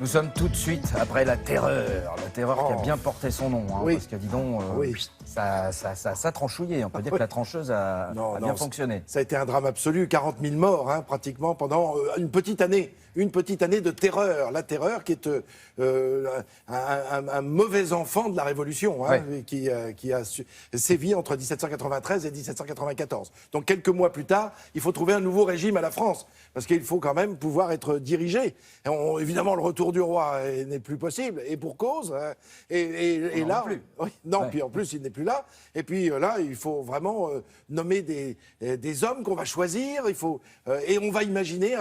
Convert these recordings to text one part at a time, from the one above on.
Nous sommes tout de suite après la terreur qui a bien porté son nom, hein, Oui. parce que dis donc, Oui. ça a tranchouillé, on peut dire que la trancheuse a bien fonctionné. Ça a été un drame absolu, 40 000 morts pratiquement pendant une petite année de terreur. La terreur qui est un mauvais enfant de la Révolution, qui a sévi entre 1793 et 1794. Donc quelques mois plus tard, il faut trouver un nouveau régime à la France, parce qu'il faut quand même pouvoir être dirigé. Évidemment, le retour du roi n'est plus possible, et pour cause. Et là, plus. Oui, non, puis en plus, il n'est plus là. Et puis là, il faut vraiment nommer des hommes qu'on va choisir. Et on va imaginer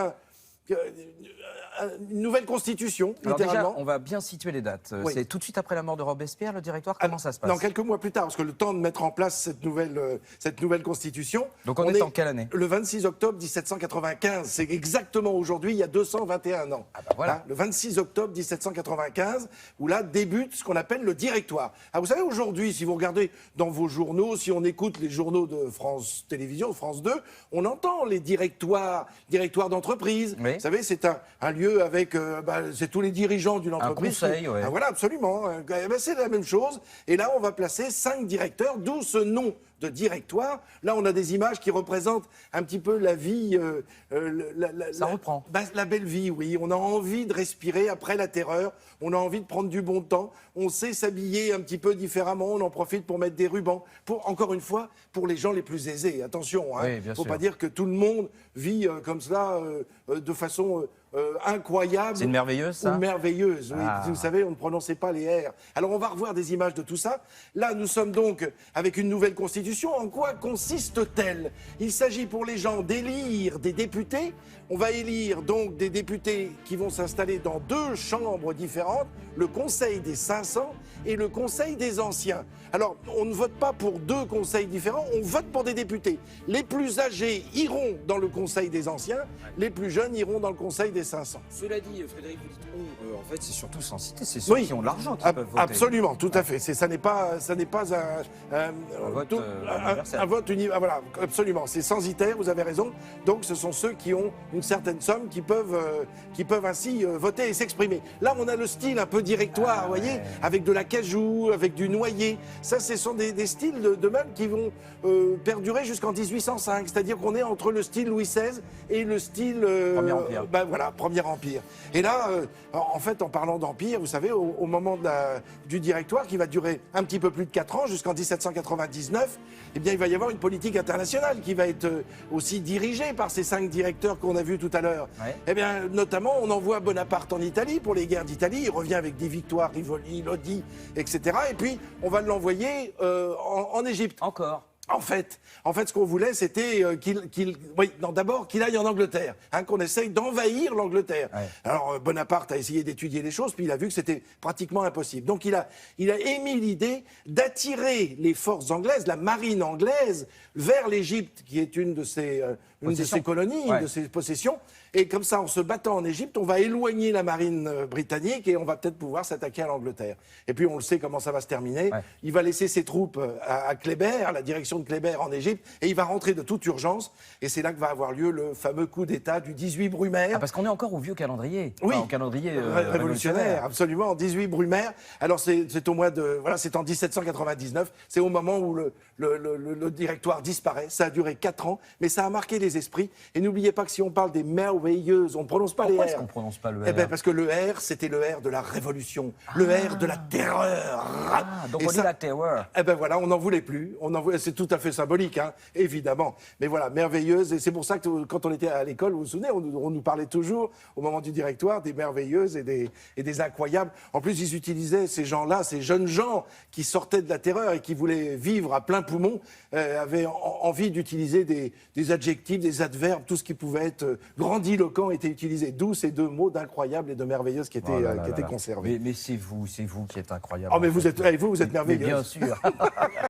une nouvelle constitution, Alors littéralement. déjà, on va bien situer les dates. Oui. C'est tout de suite après la mort de Robespierre, le directoire. Comment ça se passe? Non, quelques mois plus tard, parce que le temps de mettre en place cette nouvelle constitution. Donc on est en quelle année? Le 26 octobre 1795. C'est exactement aujourd'hui, il y a 221 ans. Ah bah voilà. Le 26 octobre 1795, où là débute ce qu'on appelle le directoire. Ah, vous savez, aujourd'hui, si vous regardez dans vos journaux, si on écoute les journaux de France Télévisions, France 2, on entend les directoires d'entreprise. Oui. Vous savez, c'est un lieu avec c'est tous les dirigeants d'une entreprise. Un conseil, ouais. Ah, voilà, absolument. C'est la même chose. Et là, on va placer 5 directeurs, d'où ce nom de directoire. Là, on a des images qui représentent un petit peu la vie. Ça reprend. La belle vie, oui. On a envie de respirer après la terreur. On a envie de prendre du bon temps. On sait s'habiller un petit peu différemment. On en profite pour mettre des rubans. Encore une fois, pour les gens les plus aisés. Attention, Oui, bien faut sûr. pas dire que tout le monde vit comme cela de façon incroyable. C'est une merveilleuse, ça? Ou merveilleuse, oui. Ah. Vous savez, on ne prononçait pas les R. Alors, on va revoir des images de tout ça. Là, nous sommes donc avec une nouvelle constitution. En quoi consiste-t-elle? Il s'agit pour les gens d'élire des députés. On va élire donc des députés qui vont s'installer dans 2 chambres différentes, le Conseil des 500 et le Conseil des Anciens. Alors, on ne vote pas pour 2 conseils différents, on vote pour des députés. Les plus âgés iront dans le Conseil des Anciens, les plus jeunes iront dans le Conseil des 500. Cela dit, Frédéric, vous dites en fait, c'est surtout sans citer, c'est ceux qui ont de l'argent qui peuvent voter. Absolument, tout à fait. Ça n'est pas un vote universel. un vote voilà, absolument. C'est censitaire, vous avez raison. Donc, ce sont ceux qui ont une certaine somme qui peuvent ainsi voter et s'exprimer. Là, on a le style un peu directoire, vous voyez, avec de l'acajou, avec du noyer. Ça, ce sont des styles de meubles qui vont perdurer jusqu'en 1805. C'est-à-dire qu'on est entre le style Louis XVI et le style... Premier Empire. Voilà, Premier Empire. Et là, en fait, en parlant d'Empire, vous savez, au moment du directoire, qui va durer un petit peu plus de 4 ans, jusqu'en 1799, eh bien, il va y avoir une politique internationale qui va être aussi dirigée par ces 5 directeurs qu'on a vus tout à l'heure. Ouais. Eh bien, notamment, on envoie Bonaparte en Italie pour les guerres d'Italie. Il revient avec des victoires, Rivoli, Lodi, etc. Et puis, on va l'envoyer en Égypte. Encore. En fait, ce qu'on voulait, c'était d'abord qu'il aille en Angleterre, qu'on essaye d'envahir l'Angleterre. Ouais. Alors Bonaparte a essayé d'étudier les choses, puis il a vu que c'était pratiquement impossible. Donc il a émis l'idée d'attirer les forces anglaises, la marine anglaise, vers l'Égypte, qui est une de ses colonies, Ouais. une de ses possessions. Et comme ça, en se battant en Égypte, on va éloigner la marine britannique et on va peut-être pouvoir s'attaquer à l'Angleterre. Et puis on le sait comment ça va se terminer. Ouais. Il va laisser ses troupes à Kléber, à la direction de Kléber en Égypte, et il va rentrer de toute urgence. Et c'est là que va avoir lieu le fameux coup d'État du 18 Brumaire. Ah, parce qu'on est encore au vieux calendrier. Oui. Enfin, au calendrier Révolutionnaire, absolument, 18 Brumaire. Alors c'est au mois de... Voilà, c'est en 1799. C'est au moment où le directoire disparaît. Ça a duré 4 ans, mais ça a marqué les esprits. Et n'oubliez pas que si on parle des merveilleuses, on ne prononce pas Pourquoi les est-ce R. qu'on ne prononce pas le R? Eh bien, parce que le R, c'était le R de la Révolution, le R de la terreur. Donc Et on dit la terreur. Eh ben voilà, on n'en voulait plus. C'est tout à fait symbolique, évidemment. Mais voilà, merveilleuse. Et c'est pour ça que quand on était à l'école, vous vous souvenez, on nous parlait toujours, au moment du directoire, des merveilleuses et des incroyables. En plus, ils utilisaient ces gens-là, ces jeunes gens qui sortaient de la terreur et qui voulaient vivre à plein poumon, avaient envie d'utiliser des adjectifs, des adverbes, tout ce qui pouvait être grandiloquent était utilisé. D'où ces 2 mots d'incroyable et de merveilleuse qui étaient conservés. Mais c'est vous qui êtes incroyable. Oh, mais vous êtes Mais merveilleuse. bien sûr.